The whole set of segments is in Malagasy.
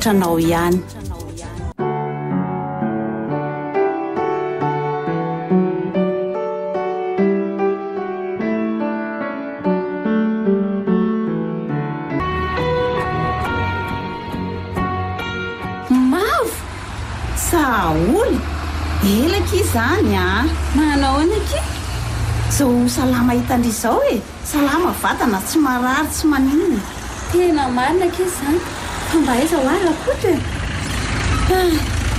otranao ihany. Mavo Saoly elaky izany a manao anaky zao salama hitandry izao e salama vatana tsy marary tsy maniny tena marina ke izany fa mba aiza ho ala kotra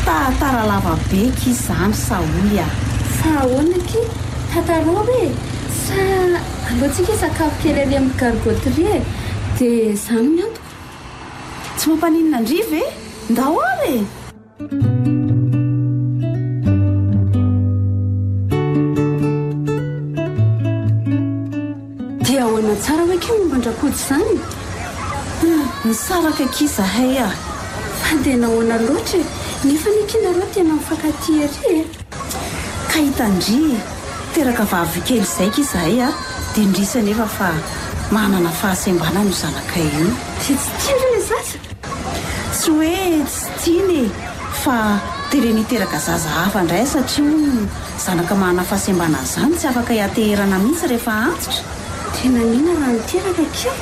tatara lava be ky izany Saoly a fa ahoanaky tatarao e sa alohantsika sakafo kely ary amin'ny gargoterie dia izany miantoko tsy mampaninona andriva e ndao ary e dia ahoana tsara hoe ke momban-drakody izany nisaraka ky zahay a fa dia nahoana loatra nefa nikinareo tena mifankaty ary e ka hitandry teraka vavy kely izay ky zahay a dia ndrisa nefa fa manana fahasembanana io zanakay io dia tsy tia re zaza tsy hoe tsy tiany fa tere niteraka zaza hafa indray satria zanaka manana fahasembanana izany tsy afaka hiateherana mihitsy rehefa antitra tena nina raha niteraka keo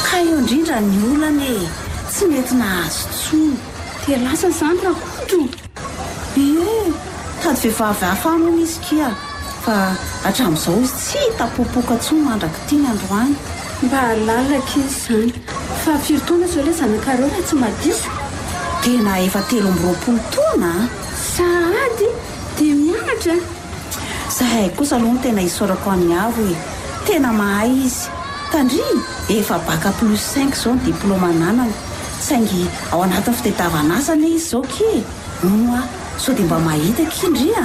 ka eo indrindra ny olana e tsy mety nahazo tsony dia lasa izany rakodro tady vehivavy hafa moa misy kia fa hatramin'izao izy tsy hitapopoka tsony mandraky tiany androany mba halalaka izy izany fa firy-taona zao ilay zanakareo raha tsy madisa tena efa 13 taona sahady dia mianatra zahay kosa aloha no tena hisorako any avo e tena mahay izy tandry efa baka plus 5 zao ny diplôma nanany saingy ao anatin'ny fitadiavan'asany izy zao ky noa sao dia mba mahita kindria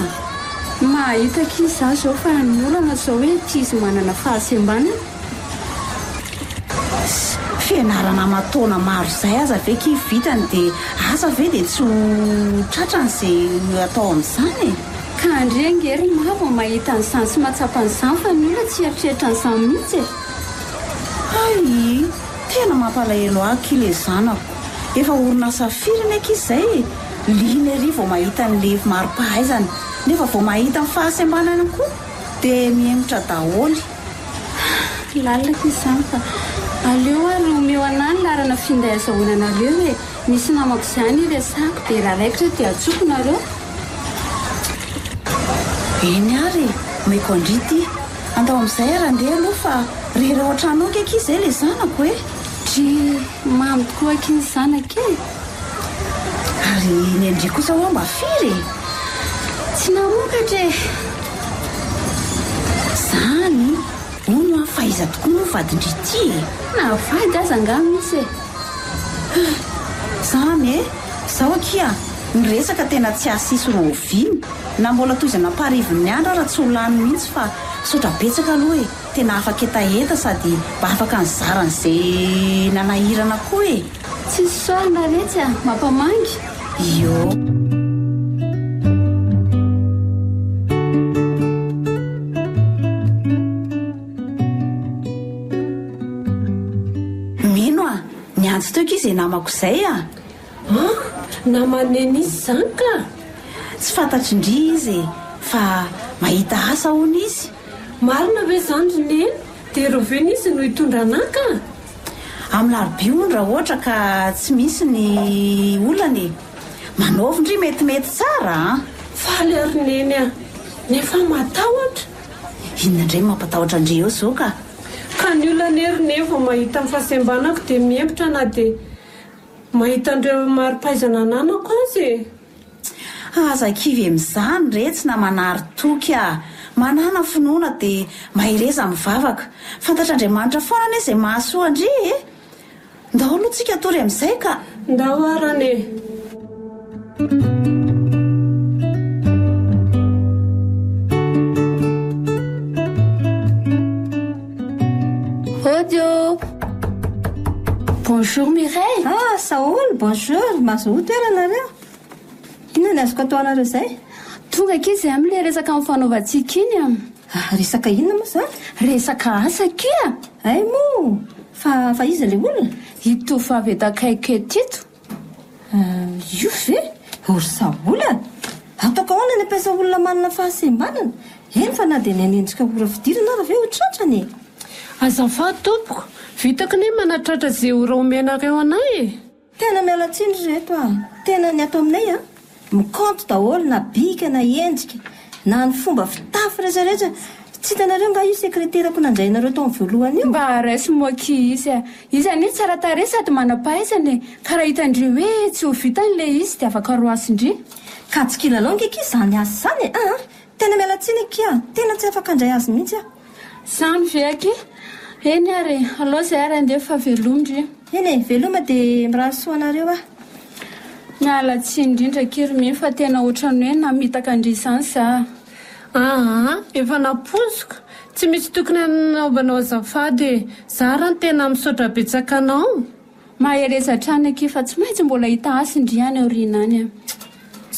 mahita ky za zao fa ny olana zao hoe tia izy manana fahasembanana fianarana mataona maro izay aza ve ky vitany dia asa ve dia tsy ho tratrany izay atao amin'izany e ka andrengery mavo mahita n'izany sy mahatsapa n'izany fa ny olona tsy eritreritra n'izany mihitsy ay tena mampalahelo aky ilay zanako efa orina safiriny aky izay lina ery vao mahita n'le maro-pahaizana nefa vao mahita ny fahasembanana koa dia mihemotra daholy lalaka izany fa aleo ary omeo anany larana finday azahoananareo hoe misy namako izany resako dia raha raikitra dia atsokonareo eny ary maiko andrity andao amin'izay ary andeha aloha fa rehetra ao an-trano aky aky izay ilay zanako e dry mamy tokoa aky ny zanaka e ary ny andry kosa hoa mba firy tsy namokatra e zany ono a faiza tokoa no vadindrity e na vady aza nga misy e zany e zao akia ny resaka tena tsy asisy roaviny na mbola toizana parivon'ny andro raha tsy ho lany mihitsy fa sotra betsaka aloha e tena afaka etaeta sady mba afaka nyzaran'izay nanahirana koa e tsy soarina retsy a mampamangy io mino a niantso teo ky izay namako izay a namanena izy izany ka tsy fantatry indri izy fa mahita asa hoana izy marina ve izany roneny dia roveny izy no hitondra anaka amin'ny larobi ondra ohatra ka tsy misy ny olana e manaovy ndry metimety tsara a faly roneny a nefa matahotra inona indray mampatahotra andre eo zao ka ny olana erineny vao mahita amin'ny fahasembanako dia miempotra na dia mahita andreo maro-pahaizana nanako azy e aza kivy amin'izany re tsy na manary toky a manana finoana dia mahireza mivavaka fantatr'andriamanitra foana ane izay mahasoa andry e ndao aloha tsika tory amin'izay ka ndao arane Audio. Bonjour Mireille. Ah, Saoly, bonjour. Mazoto toeranareo. Inona ny azoko ataonareo izay? Tonga aky izay amin'ilay resaka amin'ny fanaovantsika iny a. Resaka inona moa izany? Resaka asa kia. Ay moa. Fa iza ilay olona? Ito vavy eto akaiky eto. io ve orsaolana ataoko ahoana ny ampiasa olona manana fahasembanana eny fa na dia ny anenjika ora fidirana raha ve ho tratrany azafady tompoko vitako ny manatratra izay ora omenareo anay e tena mialatsindry reto tena ny ato aminay mikanto daholo na bika na endrika na ny fomba fitafy rehetrarehetra tsy hitanareo nga io sekreterako nanjainareo tao amin'ny voalohany io mba raisy moki izy anie tsara tare sady manam-pahaizany ka raha hitandreo hoe tsy ho vitan'le izy dia afaka roasindry ka tsy kilalao ngeky izany azy zany tena mialatsiny kia tena tsy afaka andray azy mihitsy zany veky eny ary aloha zay ary andefa velomdry eny veloma dia mirahasoanareo mialatsy indrindra kirimi fa tena ohatrany hoe namitaka andry izany za efa napozoka tsy misy tokony anaovanao azafady zara ny tena misaotra betsakanao maherezatrany aky fa tsy maintsy mbola hita asindry any aorianany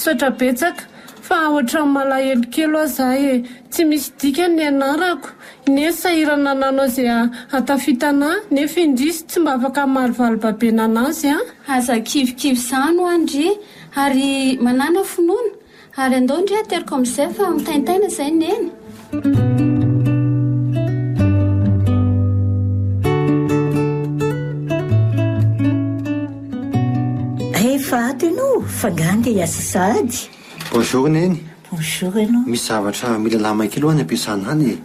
saotra betsaka fa ohatran'ny malahelo kely ao zahay tsy misy dika ny anarako ne sahirana nanao izay atafitana nefa indrisy tsy mba afaka marivalibabena anazy aza kivikivy zany ho andry ary manana finoana ary andao ndry ateriko amin'izay fa mitaintaina izay neny rehefa ato ianao fanganga iasa sady bonjour neny bonjour ianao misy zavatra mila lamaka aloha any ampiasana any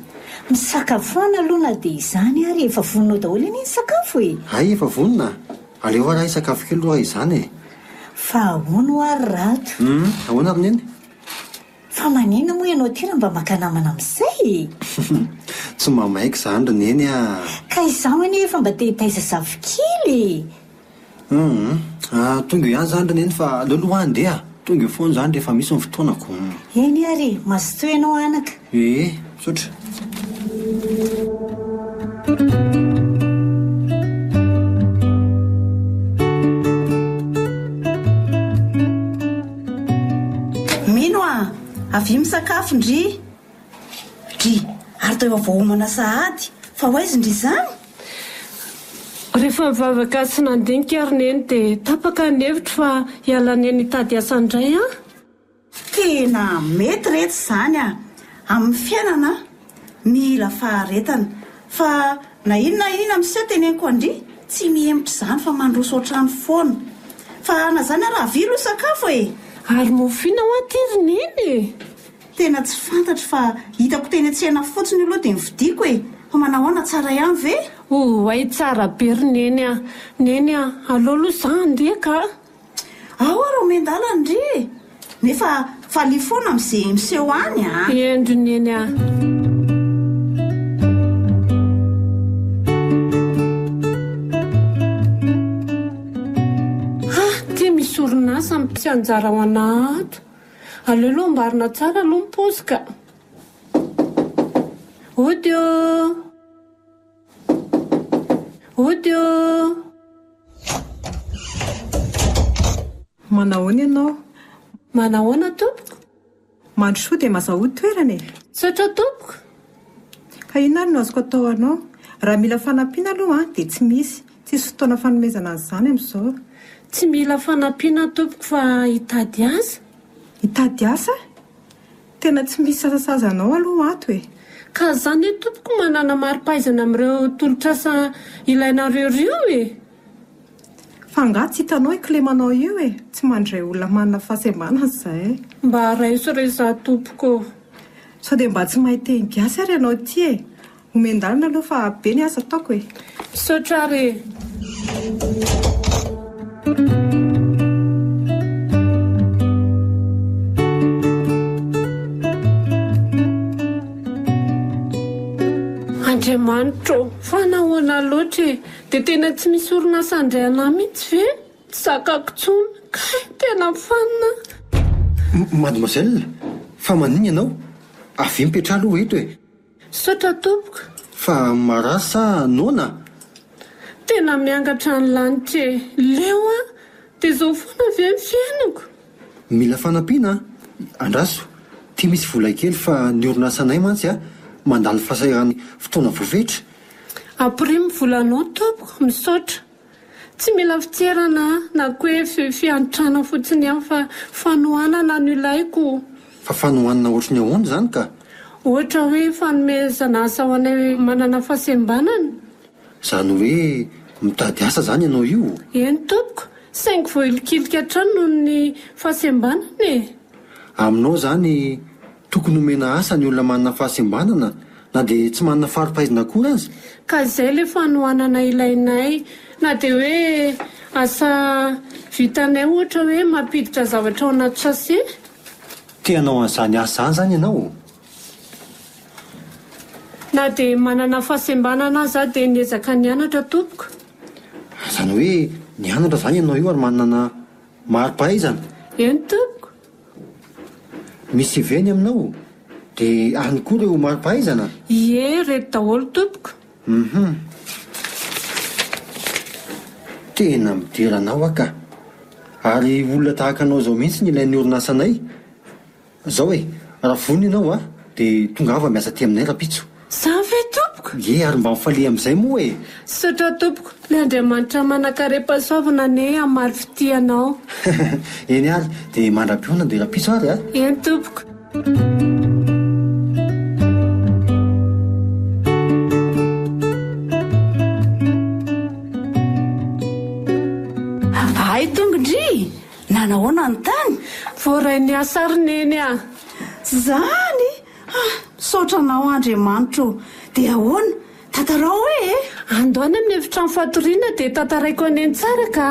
misakafoana aloha na dia izany ary efa vononao daholo eny sakafo ay efa vonona aleo raha sakafo kely aloha izany fa ahoana ary rato ahoana ary neny fa manina moa ianao tena mba makanamana amin'izay tsy mamaika zany ry neny ka izaho anie efa mba te hitaiza zavikely tonga ihany zany ry neny fa aleoloha andeha tonga foana zany rehefa misy ny fotoanako eny ary mazotoa ianao anaka sotra mino avy misakafo ndry ary tao eo avaomana sahady fa ho aizy ndry zany rehefa mivavaka sy nandinika ary neny dia tapaka ny hevitra fa hialaneny hitady asa indray tena mety rehetra zany amin'ny fiainana mila faharetana fa na inona miseho teneniko andry tsy mihemitra zany fa mandroso ohatrany foana fa na zany raha vilo sakafo ary mofina ho atyry neny tena tsy fantatro fa hitako teny atsena fotsiny aloha dia mividiko fa manahoana tsara ihany ve ay tsara be ry neny aloha za andeka ao ary omendala ndry nefa faly foana amin'izay miseho any endry neny tia misy orinasa sy anjara ho ana ato aleoloha mbarina tsara aloha mipozika odio manahoana ianao manahoana tompoko mandrosoa dia mazahody toerana saotra tompoko ka ina ary no azoko atao anao raha mila fanampiana aloha dia tsy misy tsisy fotoana fanomezana azyzany amin'izao tsy mila fanampiana tompoko fa hitady asa tena tsy misy sasasazanao aloha ato ka zany tompoko manana mari-pahaizana amin'ireo tolotrasa ilainareo fa nga tsy hitanao iklemanao io tsy mandray olona manana fahasembanana izay mba raisoreza tompoko sao dia mba tsy mahite ingasy ary ianao ty omendalina aloha fa be ny asa ataoko misaotra re andriamanitro fa nahoana loatra dia tena tsy misy orinasa andray anahy mihitsy ve tsy sakako tsony ka tena mifanina mademoiselle fa maniny ianao avy mipetra aloha eto saotra tompoko fa marasa nona tena miangatra ny lanitra leo dia zao foana avy amin'ny fiainako mila fanampiana andraso tia misy vola kely fa ny orinasanay mantsy mandalo fahasahiran'ny fotoana voavetra aprimo volanao tompoko misaotra tsy mila fitserana na koa hoe fiantrana fotsiny ihany fa fanohanana no ilaiko. Fa fanohanana ohatry ny ahoana zany ka? Ohatra hoe fanomezana asa ho anay manana fahasembanana. Zany hoe mitady asa zany ianao io? Eny tompoko, saingy voahilikilika hatrany noho ny fahasembanana e. Aminao zany tokony homena asa ny olona manana fahasembanana na dia tsy manana fari-pahaizana akory azy? Ka izay le fanohanana ilainay, na dia hoe asa vitanay ohatra hoe mampiditra zavatra ao anaty sase. Tianao an'izany asa zany zany ianao? Na dia manana fahasembanana aza dia niezaka nianatra tompoko. Zany hoe nianatra zany ianao io ary manana mari-pahaizana? Eny tompoko. Misy iveny aminao dia any koa ireo mari-pahaizana? Ie, reto daholo tompoko. Tena mideranao aka. Ary olona tahaka anao zao mihitsy ny ilain'ny orinasanay. Zao e, raha vonona ianao dia tongava miasa ty aminay rapitso. Za ve tompoko? Ie, ary mba mifalia amin'izay moa e. Sotra tompoko, le Andriamanitra manakarepasoavana ne amary fitianao. Eny ary, dia mandram-piona dia rapitso ary a? Eny tompoko. Ay tongondry, nanahoana ny tany? Voaray ny asarineny a. Zany? Saotra nao Andriamanitra, dia ahoana? Tantarao hoe e? Andoana amin'ny efitrano fatoriana dia tantaraiko aneny tsara ka.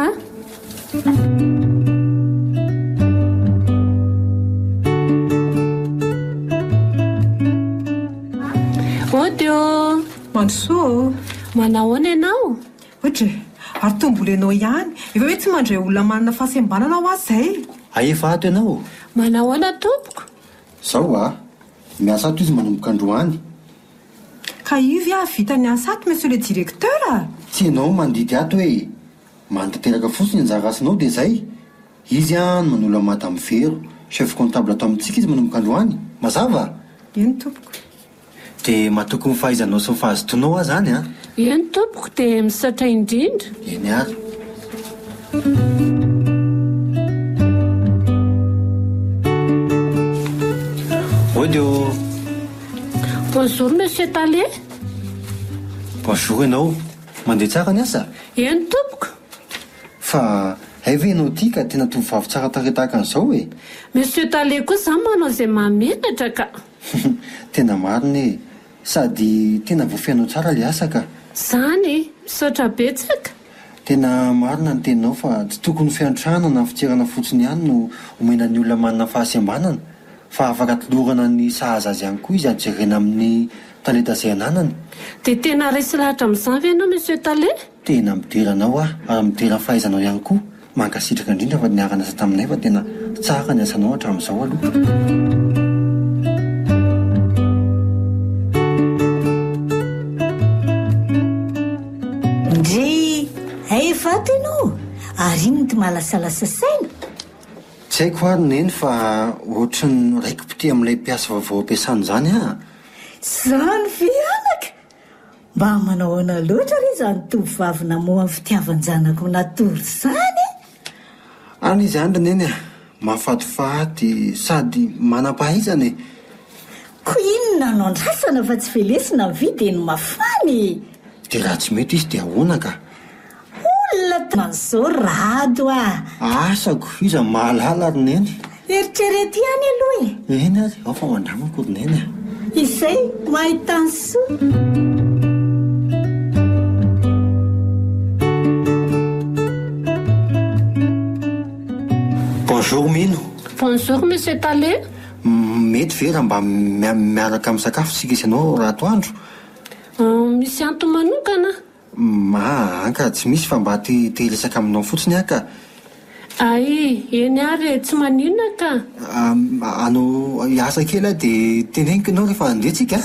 Odio. Mandrosoa. Manahoana ianao? Ohatra ary tombola ianao ihany, efa hoe tsy mandray olona manana fahasembanana ho azy zay. Efa ato ianao? Manahoana tompoko? Zao miasa ato izy manomboka androany. Ka ivy vita ny asa ato monsieur le directeur. Tsy ianao mandidy ato hoe mantanteraka fotsiny anjara asanao dia zay. Izy no manolo madame Vero, chef comptable ato amintsika izy manomboka androany. Mazava? Eny tompoko. Dia mahatoky ny fahaizanao sy ny fahazotoanao aho zany Eny tompoko, dia misaotra indrindra. Eny ary. Odio. Bonjour monsieur Talé. Bonjour ianao, mandeha tsara ny asa? Eny tompoko. Fa hay ve ianao ity ka tena tovovavy tsara tarehy tahaka an'izao e? Monsieur Talé koa izany manao izay mahamenatra ka. Tena marina e, sady tena voafehanao tsara le asa ka. Zany, misaotra betsaka. Tena marina ny teninao fa tsy tokony fiantrana na fitserana fotsiny ihany no omena ny olona manana fahasembanana, fa afaka tolorana ny sahaza azy ihany koa izy ajerena amin'ny talenta izay ananany. Dia tena resy lahatra amin'izany ve ianao monsieur Talé? Tena mideranao ary midera fahaizanao ihany koa. Mankasitraka indrindra fa niarana asa taminay fa tena tsara ny asanao hatramin'izao aloha. Efato ianao ary ino ty malasalasa saina? Tsy haiko ary neny fa ohatra ny raiki-pity amin'ilay mpiasa vaovao ampiasany zany Zany fianaka mba manahoana loatra ry zany tovovavy namoa amin'ny fitiavan-janako natory zany Any izy andra neny mahafatifaty sady manam-pahaizana e. Ko inona no andrasana fa tsy velesina mividy eny mafany. Dia raha tsy mety izy dia ahoana ka? Manzao rado asako iza mahalala ary neny. Eritrerety ihany aloha eny ary ao fa mandramako ry neny izay mahitany soa. Bonjour Mino. Bonjour monsieur Talé. Mety vera mba miaraka amin'ny sakafo sika isanao raha atoandro? Misy anto manokana? Anka tsy misy fa mba te resaka aminao fotsiny aka. Eny ary tsy maninona ka. Anao hiasa kely dia teneniko ianao rehefa andetsika.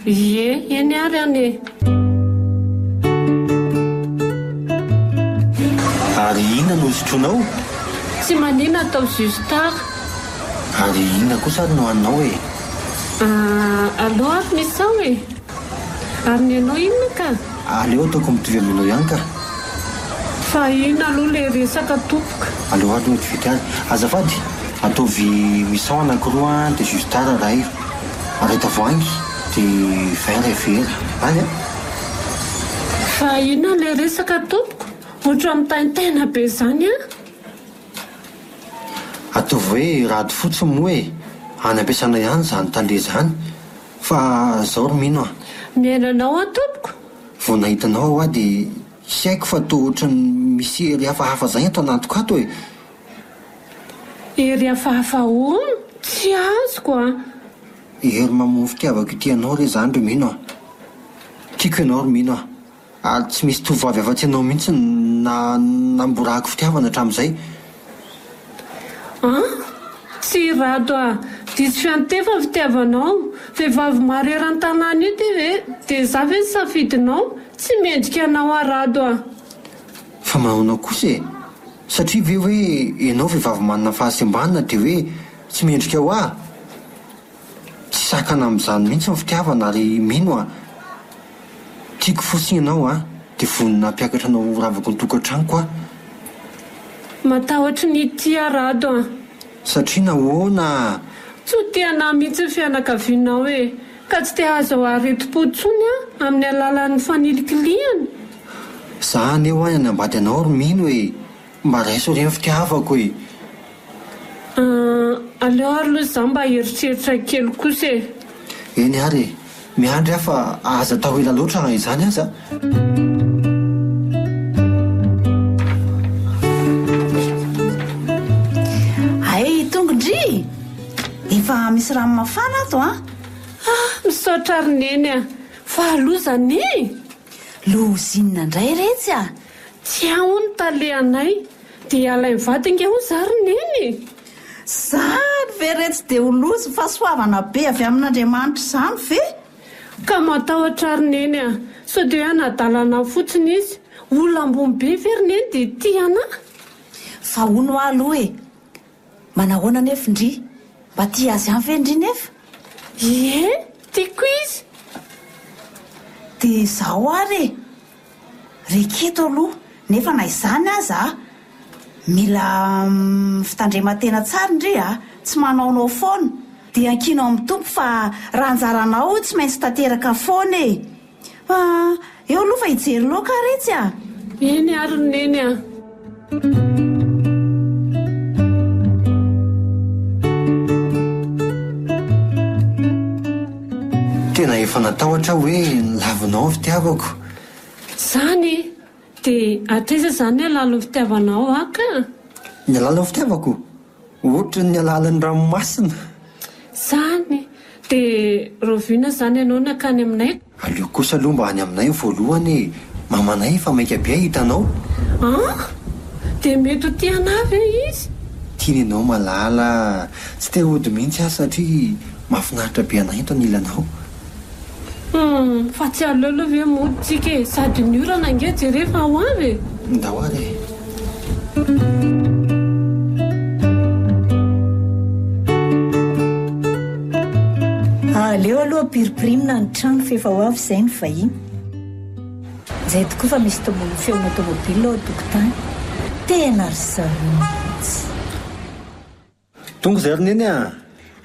Ie, eny ary ane. Ary inona no sotronao? Tsy maninona atao zustara. Ary inona kosa no anao e? Allo ary misao e. Ary ny anao inona ka? Aleo ataoko mitovy aminao ihany ka. fa ina aloha le resaka tompoka. Aloha vita azafady ataovy misao anankiroa dia justara ray areta voangy dia vera vera any a. Fa ina le resaka tompoko ohatra mitanitena be zany a. Ataovy hoe rady fotsiny moa hoe any ampiasana ihany zany tale zany fa zao ro mino a. Miainanao a tompoko. Vao nahitanao aho dia sy haiko fa toa ohatra ny misy ery hafahafa zay ato anatiko ato e. Ery hafahafa ono tsy azoko a. Ery mamono fitiavako ity anao re zany ro mino a. Tiako ianao ro mino a. Ary tsy misy tovavy afa-tsy anao mihitsy namborako fitiavana hatramin'izay. Tsy rado a diso fiantefa fitiavanao vehivavy maro eran-tanàna io dia za ve sy safidinao tsy mendrika anao arado a. Fa manao kosa e satria ve hoe ianao vehivavy manana fahasembanana dia hoe tsy mendrika ho aho. Tsy sakana amin'izany mihitsy ny fitiavana ary mino a. Tiako fosiny ianao a dia vonina mpiakatra anao ravako ny tokantranoko a. Matahotra ny tia rado a. Satria nahoana tsy ho tiana mihitsy ny fianakavianao e ka tsy te azo aretim-po tsony a amin'ny alalan'ny fanilikiliana. Zany eo any ambady anao ro mino e mba raiso ireny fitiavako e. Aleo ary aloha za mba heritreritra kely kosa e. Eny ary miandry aho fa aza atao ela loatra izany aza. Tongondry efa misy rano mafana ato a. Misaotra ary neny a fa alozany lozinina indray retsy a. tsy ahony talehanay dia alay vadinga ho zary neny. Zany ve retsy dia ho lozy fa soavana be avy amin'Andriamanitra izany ve. Ka matahotra ary neny a sao dia hoe anadalana fotsiny izy olona ambony be very neny dia tiana. Fa hono aloha e manahoana nefa indri mba tia azy any ve indri nefa. Tiako izy dia zaho ary reketo aloha nefa na izany aza mila fitandreman-tena tsara indri a tsy manaonao foana dia ankinao amin'ny tompo fa raha anjaranao tsy maintsy tanteraka foana e. Fa eo aloha fa hijery loka retsy a. Eny ary neny a. Tena efa natahotra hoe lavinao ny fitiavako. Zany dia atreza zany alalan'ny fitiavanao aka. Ny alalan'ny fitiavako ohatra ny alalan'ny ranomasina. Zany dia roviana zany ianao nakany aminay. Aleo kosa aloha mba any aminay voalohany mamanay fa maika be hitanao. Dia mety ho tiana ve izy. Tiany ianao malala tsy te hody mihitsy aho satria mahafinaritra be anay eto anilanao. Fa tsy aleo aloha ve moditsika e sady ny orana nge jerefa ho avy e. Ndao ary aleo aloha piripirimina ny trano fefa ho avy izay ny vahiny. Izay tokoa fa misy feona tômôbila ao tokotany tena ry zaromitsy. Tonga zay ry neny a.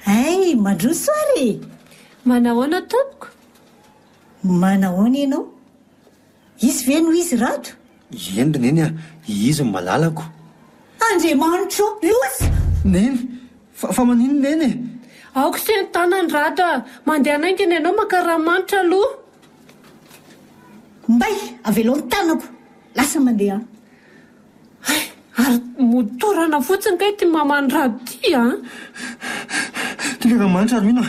Ay mandroso ary. Manahoana tompoko. Manahoana ianao izy ve no izy rato. Eny ry neny a izy ny malalako. Andriamanitra losa Neny fa manino neny e. Aoko sy ny tanany rato a mandeha naingina ianao makaramanitra aloha. mbay avelo ny tanako lasa mandeha. Ary motorana fotsiny kay ty mamany rado ty a. Tika manitra ary mino.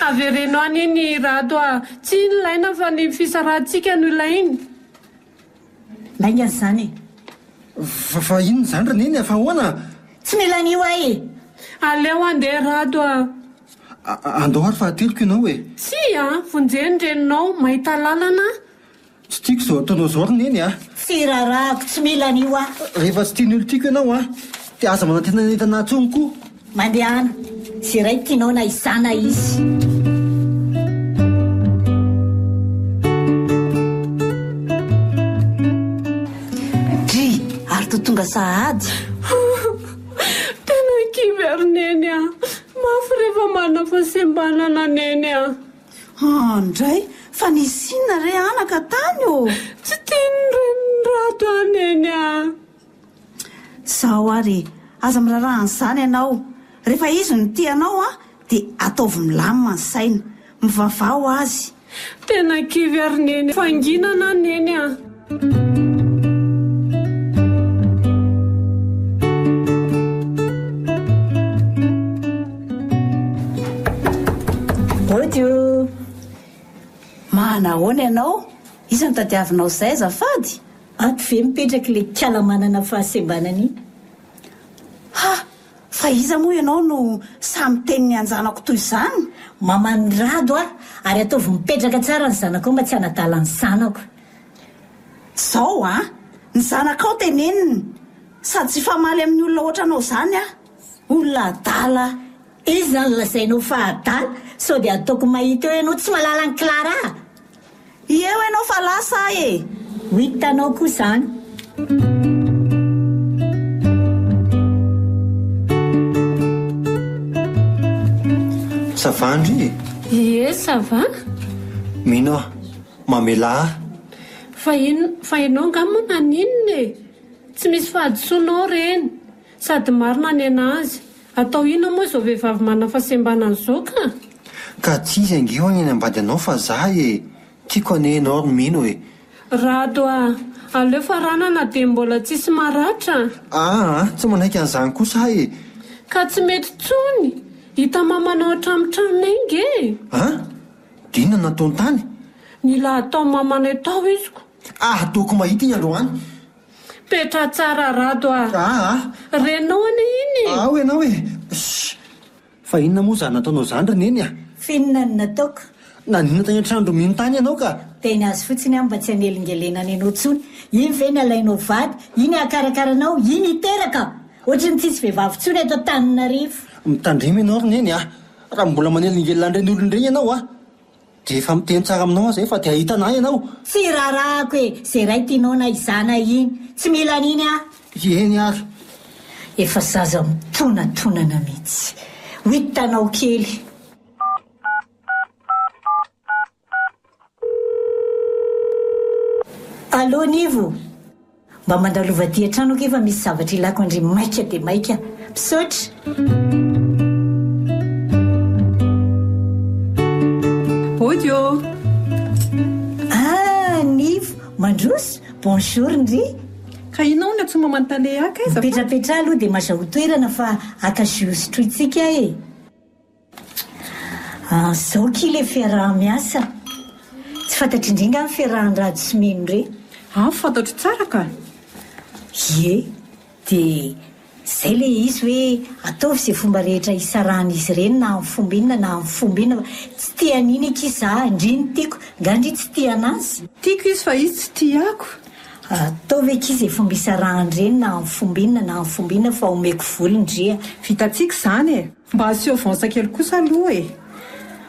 Averenao aniny rado a tsy nilaina fa ny fisarahantsika no ilainy. Lainga zany Fa inona zany ry neny fa hoana. tsy mila an'io ay. Aleo andeha rado a. Andao ary fahateloko ianao e. Tsy a vonjenydreninao mahita lalana. Tsy tiako zao ataonao zao ry neny a. Firarahako tsy mila an'io a. Rehefa tsy tiany olo tiako ianao a dia aza manantena entana tsony koa. Mandehana zay ray tianao na izana izy. Dry vola sahady. Tena kivy ary neny a. Mafy rehefa manana fahasembanana neny a. Andray fa nisinna re anaka tany o. Tsy tiany renirato a neny a. Zao ary aza mirarahany zany ianao. Rehefa izy no tianao a dia ataovy milamina ny saina, mivavao azy. Tena kivy ary neny fanginana neny a. Odio Mahanahoana ianao? Iza no tadiavinao izay azafady? ato ve mipetraka le kalamanana fahasembanany. Ha, fa iza moa ianao no samy teniny anjanako toy izany? Mamany rado a, ary ataovy mipetraka tsara ny zanako mba tsy hanadala ny zanako. Zao a, ny zanakao teneniny sady tsy famaly amin'ny olona ohatranao izany a. Olona adala. Izy zany lazainao fa adala, sao dia ataoko mahita eo ianao tsy malala ny Clara. Eo ianao fa lasa e. Ho hitanao koa izany. Savandry. Ie, ça va? Mino a, mamela. Fa ianao angamba naninona e? Tsy misy fahadisoanao reny. Sady marina ny anazy. Atao ina moa izao vehivavy manana fahasembanana izao ka? Ka tsy izy angio any ambady anao fa za e. Tiako anenao no mino e. Rado a, aleo faranana dia mbola tsisy maratra. Tsy manaiky an'izany kosa e. Ka tsy mety tsony. Hita mamanao hatramitranonay nge. Dina nataony tany? Nila atao mamanay tao iziko. Ataoko mahita i androany. Petra tsara rado a. Renao ane iny. Ao ianao e. Fa inona moa zany nataonao zany reneny a? Finona ny nataoko. Nanina tany an-trano mino tany ianao ka? Tena azy fotsiny aho mba tsy hanelingelenana ianao tsony. Iny ve ny alainao vady, iny akarakaranao, iny hiteraka. Ohatrany tsisy vehivavy tsony ato Antananarivo. Mitandremy ianao reneny a. Raha mbola manelingelan'ireny olon'ireny ianao a. Dia efa miteny tsara aminao aza efa dia ahitanahy ianao. Tsy rarahako e, izay ray tianao na izana iny. Tsy mila an'iny a. Eny ary. Efa zaza mitonantonana mihitsy. Ho hitanao kely. Allô Nivo, mba mandalova ty an-trano ke fa misy zavatra ilako andry maika dia maika. Misaotra. Odio. Nivo, mandroso, bonjour ndry. Ka inao ny tsy mamantale aka iza? Mipetrapetra aloha dia mazaho toerana fa akazosotro itsika e. Zao ki le fiaraha miasa. Tsy fantatry indringa ny fiarahan-drado sy mino re. Fantatro tsara ka. Ie, dia zay le izy hoe ataovy izay fomba rehetra isaran'izy ireny na amin'ny fomba inona na amin'ny fomba inona. Tsy tian'iny eky za, indriny tiako, ngandry tsy tianazy. Tiako izy fa izy tsy tiako. Ataovy eky izay fomba isarahan'ireny na amin'ny fomba inona na amin'ny fomba inona fa omeko volondria. Vitantsika izany e. Mba aseho vonsa kely kosa aloha e.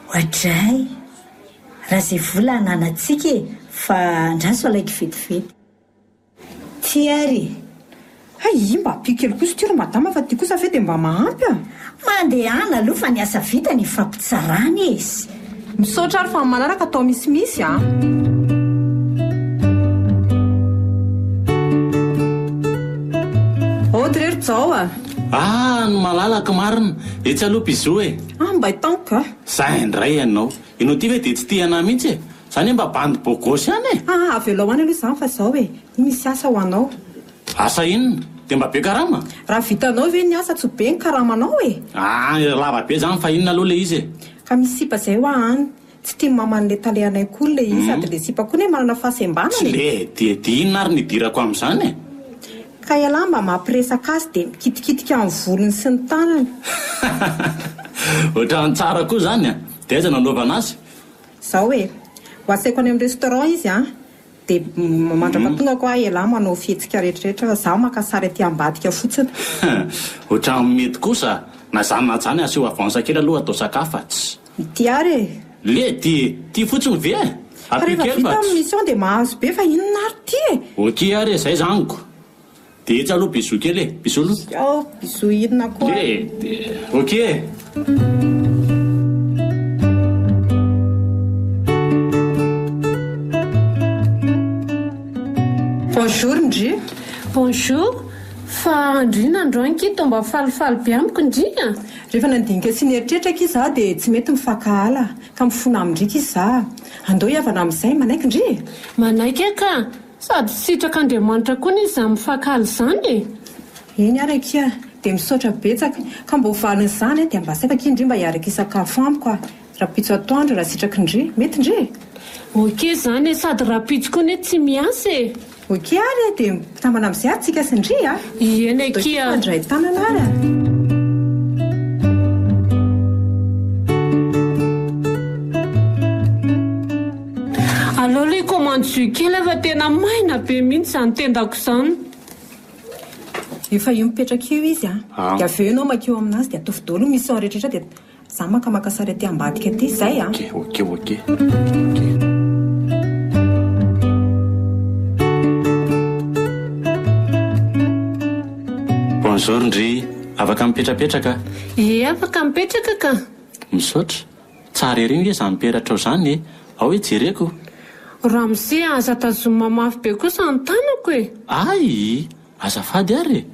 Ohatray. Raha izay vola ananantsika e, fa andraso alaiko vetivety. Ty ary. Mba pio kely kosa ty ro madama fa ty kosa fe dia mba mahampy a. Mandehana aloha fa ny asa vita ny fampitsarany izy. Misaotra ary fa manaraka atao misimisy a. Odrery zao a. No malalaka marina. Etsy aloha pizo e. Mba hitanko ka. Zay indray ianao. Ianao ty ve dia tsy tia anahy mihitsy e. Zany mba bandy bogosy any e. Avelo any aloha izany fa zao e. Misy asa ho anao. Asa inona? Dia mba be karama? Raha vitanao ve ny asa tsy be ny karamanao e. Lava be zany fa inona aloha le izy e. Ka misy sipa izay ho any. Tsy tia maman'le talehanay koa le izy sady le sipa koa ne manana fahasembanana. Tsy le dia inona ary nidirako amin'izany e. Ka ialahy mba mampiresaka azy dia mikitikitika amin'ny volony sy ny tanany. Ohatrany tsara koa zany a. Dia aiza nanaovana azy? Zao e. Ho asaiko any amin'ny restaurant izy a. Dia mandrapatonga koa ialahy manao fihetsika rehetrarehetra fa zaho makasary aty ambadika fotsiny. Ohatrany mety kosa. Na zany na zany aseho avansa kely aloha atao sakafatsy. Ty ary e. Le ty fotsiny ve e. Fa rehefa vita amin'ny mission dia mahazo be fa inona ary ty e. Oky ary e, zay zaniko. dia etsy aloha biso kely e, biso aloha. Biso inona koa. Ok. Bonjour Ndry. Bonjour. Fa andrina androany kito mba falifaly be amiko ndrika. Rehefa nandinika sy nieritreritra ki za dia tsy mety mifakahala ka mifona amindrika izy za. Andao hiavana amin'izay manaiky Ndry. Manaiky ka sady sitrakan'Andriamanitra koa ny za mifakahala izany. Eny ary akia dia misaotra betsaka ka mba hovalin'izany dia mba saika Ndry mba hiaraka isakafo amiko raha pitso atoandro raha sitraky Ndry. Mety Ndry? Ok zany sady raha pitso koa ny tsy miasa e. Ok ary dia tambana amin'izay atsika sy Ndry a. Eny akia. Andray tanana ary Aloha ilay commande jus kely efa tena maina be mihitsy izany tendako izany. Efa io mipetraka io izy dia avy eo ianao makeo aminazy dia ataovy daholo misy ao rehetrarehetra dia za makamaka sary aty ambadika aty izay a. Ok. Bonjour Ndry, afaka mipetrapetraka? Afaka mipetraka ka. Misaotra, tsara ery hoe za miperatra ao izany ao hoe jereko. Raha mise aza tazoma mafy be kosa ny tanako e. Ay, azafady ary.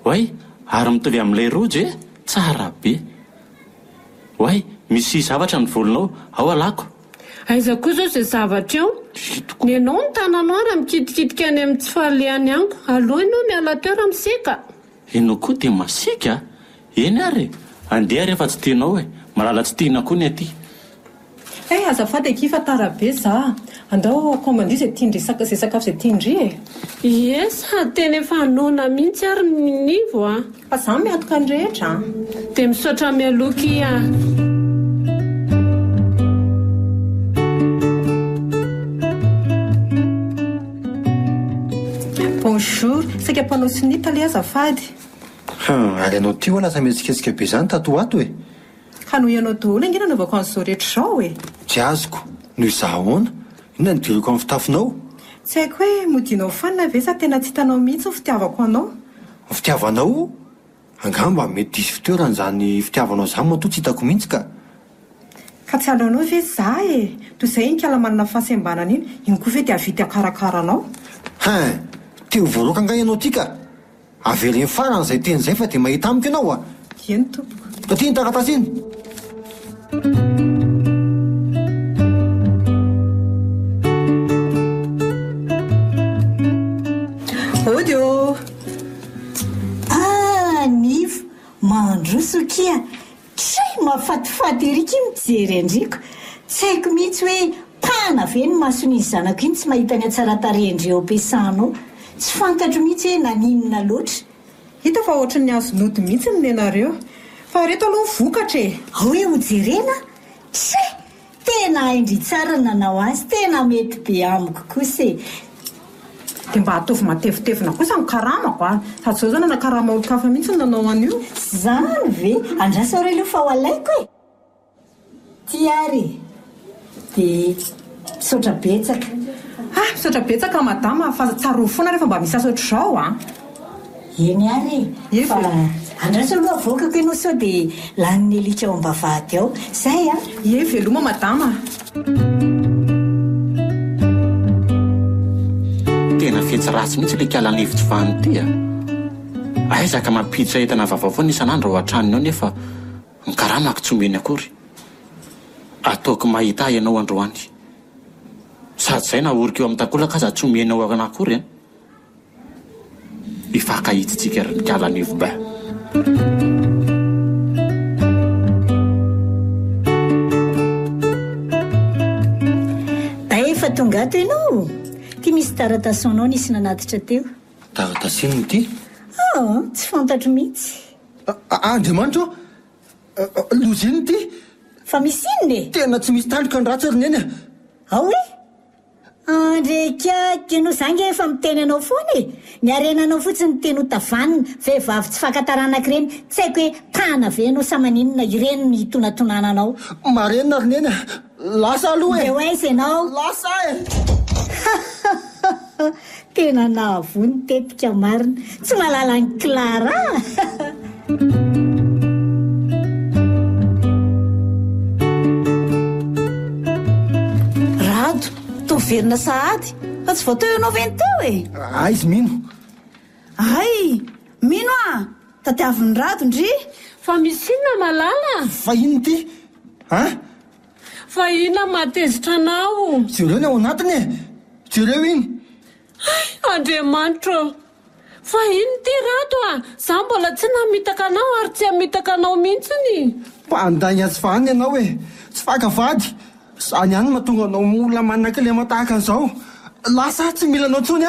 Oay, ary mitovy amin'ilay rojo e, tsara be. Oay, misy zavatra ny volonao, ao alako. Aiza koa zao izay zavatra eo. Ny ianao ny tananao raha mikitikitika any amin'ny tsy fahalehany aniko. Aloha ianao miala teo raha miseka. Ianao koa dia masika. Eny ary, andeha rehefa tsy tianao e, malala tsy tiana koa ny aty. Azafady ekifa tara be za. Andao commande izay tiandry izay sakafo izay tiandry e. Sady tena efa hanona mihitsy ary nivo a. Fa za miatoka ny rehetra. Dia misaotra mialoky a. Bonjour, saika mpanao sinita le azafady. Ary ianao ty ho lasa mihetsiketsika be izany tato ato e. Ka noho ianao daholo angina anaovako an'izao rehetra izao e. Tsy azoko, noho izaho ahoana, inona ny diriko amin'ny fitafinao? Tsy haiko hoe modianao fanina ve sa tena tsy hitanao mihitsy ny fitiavako anao? Fitiavanao? Angamba mety disy fitoeran'izany fitiavanao izany moa to tsy hitako mihitsy ka. Ka tsy alanao ve za e? Toy izay iny kala manana fahasembanana iny koa ve dia avity akarakara-nao? Teo voaroaka nga ianao ty ka. Aveleny farana izay teny izay fa dia mahita amiko ianao a. Eny tompoko. Tia ny taratasy iny. Odio. Nivo mandroso kia tsy mahafatifaty ery ky mijery andriko. Tsy haiko mihitsy hoe pana ve ny mason'izy zanako iny tsy mahita ny atsaratarendreo ampiasanao. Tsy fantatro mihitsy hoe naninona loatra. Hita fa ohatry ny azonody mihitsy ny nenareo. Fa reto aloha vokatra e. Hoe hojerena? Tsy tena haindry tsara nanao azy, tena mety be amiko kosa e. Dia mba ataovy matevitevina kosa ny karamako a. Sady zao zany na karama olo-kafa mihitsy ny nanao an'io. Zany ve? Andrasa ore aloha fa ho alaiko e. Ty ary dia misaotra betsaka. Misaotra betsaka madama fa tsara ho foana rehefa mba misy asa ohatr'izao a. Eny ary fa andrasa aloha avoakako ianao sao dia lanin'ny alika ao am-bavahady ao. Zay a. Veloma madama. Tena fetsy ratsy mihitsy ilay kialana hevitsy vahany ity a. Aizaka mampiditra entana vaovao foana isan'andro ao an-tranony ao nefa ny karamako tsy omeny akory. Ataoko mahita ahy ianao androany. Sady izay naorika eo amin'ny takolaka aza tsy omenao anakory a. Ifakahitsitsika ny kialana hevi-ba. Da efa tonga ato ianao. Ty misy taratasonao nisy nanatitra teo. Taratasiny ty? Tsy fantatro mihitsy. Andriamanitra loziny ty? Fa misy inona e? Tena tsy misy tandroka ny ratsy ary neny a. Hoe? Andreka ianao zangy efa miteny anao foana e. Niarenanao fotsiny teny ho tavanina vehivavy tsy fankatarana ireny. Tsy haiko hoe tana ve ianao sa maninona ireny ny tonatonananao. Marenina ary neny a. Lasa aloha e. Dia ho aiza ianao? Lasa e. Tena nahavoany tetika marina, tsy malala ny Clara. Rado, toverina sahady fa tsy voateo ianao veny teo e. Izy mino. Ay, mino tadiavin'ny Rado ndry. Fa misy inona malala? Fa ino ty? Fa ina matezitra anao? Jereo ny ao anatiny e. Jereo iny. Andriamanitra, fa ino ty Rado Zaho mbola tsy namitaka anao ary tsy hamitaka anao mihitsiny. Mpanday azy fahany ianao e. Tsy fakavady. Zany ihany mahatonga anao olona manan-kilema tahaka an'izao. Lasa tsy mila anao ntsony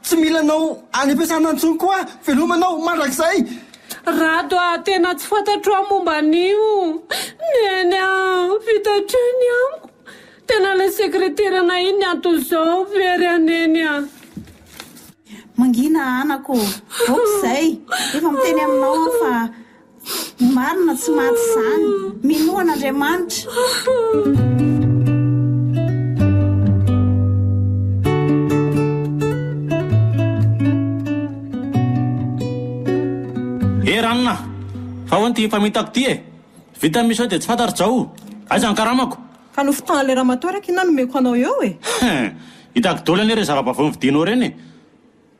tsy mila anao any ampiasana ntsony koa. Velomanao mandrakizay. Rado tena tsy fantatro momba an'io. Neny fitatrany amiko. Tena ilay sekreterana iny antony izao very aneny Mangina anako, okizay. Efa miteny aminao fa marina tsy maty izany. Minoan'Andriamanitra. Ranona, fa hoany ty famitako ty e. Vita misy ao dia tsy fantaritsao. Aiza ny karamako? Ka no fotoan'ilay ramatoaraka ina nomeko anao eo e. Hitako daholo anie re zava-baovao vidinao reny.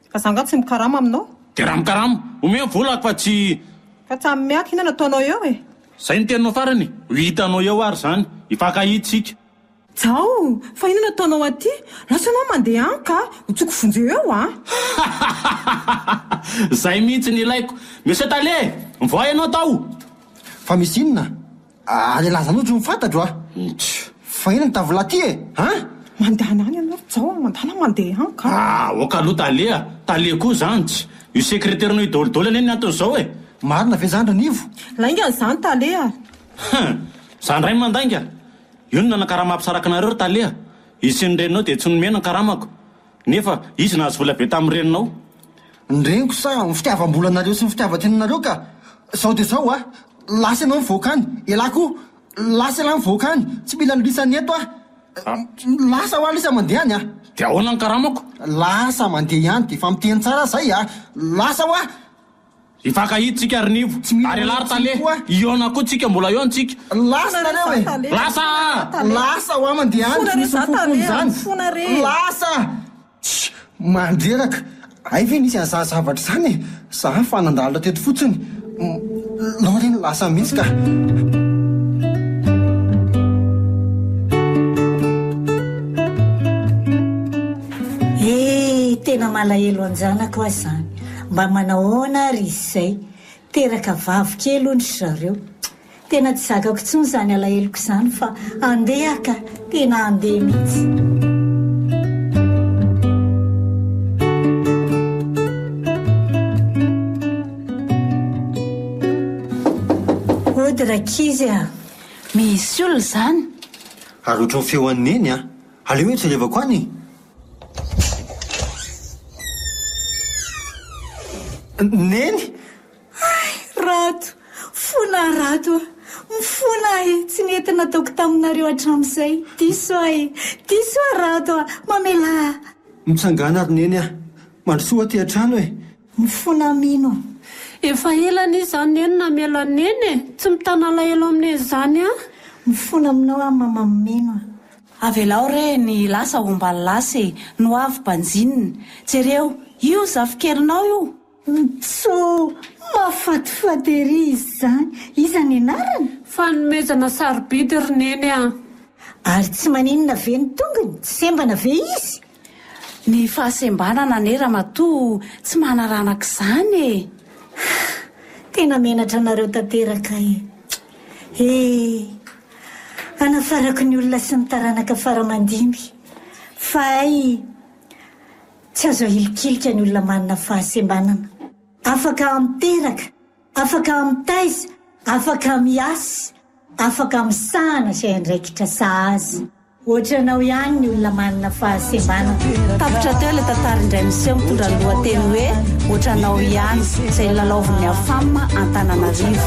Fa zanga tsy mikarama aminao? Dia raha mikarama, omeo volako fa tsy... Fa tsy miaka ina nataonao eo e. Zay ny teninao farany, hitanao eo ary zany, hifankahitsika. Jao, fa ina nataonao aty? Lasa anao mandeha any ka hotsoko vonjeo eo Zay mihitsy ny ilaiko. Monsieur Talé, mivoa ianao tao. Fa misy inona? Alelazanao dro mifantatro Fa ina ny tavola ty e? Mandeha any ianao Jao, mandana mandeha any ka. Oka aloha Talé Talé koa zany tsy. Io sekreterinao idolidolo any ny antony izao e. Marina ve zandra nivo? Lainga zany Talé Zany ray mandainga. Io no nanakarama ampisarakanareo ry Talé Izy sy ny reninao dia tsy nomena ny karamako. Nefa izy nahazo vola be tamin'ny reninao. Ny reniko sa ny fitiavam-bolanareo sy ny fitiavan-tenanareo ka. Sao dia sao lasa ianao mivoaka any. Elako lasa iala mivoaka any. Tsy mila nolisany eto Lasa lisa mandeha any Dia ahoana ny karamako? Lasa mandeha ihany dia fa miteny tsara zay Lasa Hifankahitsika ary nivo. Ary alary Talé. Iona koa tsika, mbola eo antsika. Lasa nareo e. Lasa mandeha any. Lasa mandreraka. Ay ve nisy an'izany zavatra izany e. Za fanandalina teto fotsiny. Nao reny lasa mihitsy ka. Tena malahelo anjanako zany. Mba manahoana ry izay. Teraka vavy kely hono zareo. Tena tsy zakako tsony zany alaheloko izany fa andeha ka. Tena andeha mihitsy. Ody rakizy misy olona zany. Ary ohatry ny feo an'eny aleo hoe jerevako any. Neny? Rato, fona Rato. Mifona tsy nety nataoko taminareo hatramin'izay. Diso Rato, mamela. Mitsangana ary neny mandrosoa ty an-trano e. Mifona mino. Efa elany izany neny namela neny tsy mitana alahelo amin'eny izany Mifona aminao mama mino. Avelao re ny lasa ombany lasa no avy mpanjinina. Jereo, io zafikerinao io. Tso, mafatifaty ery izy zany. Iza ny anarany? Fanomezana sarobidy ry neny Ary tsy maninona ve ny tongony? Tsy sembana ve izy? Ny fahasembanana ne ramatoa tsy manaranaka izany Tena menatra anareo tanteraka anafarako ny olona sy ny taranaka faramandimby. Fa tsy azo ahilikilika ny olona manana fahasembanana. Afaka miteraka, afaka mitaiza, afaka miasy, afaka misahana izay andraikitra sahazy. Ohatranao ihany ny olona manana fahasembanana. Tapitra teo ilay tantara indray miseho mitondra ny lohateny hoe ohatranao ihany izay lalaovin'ny afama Antananarivo.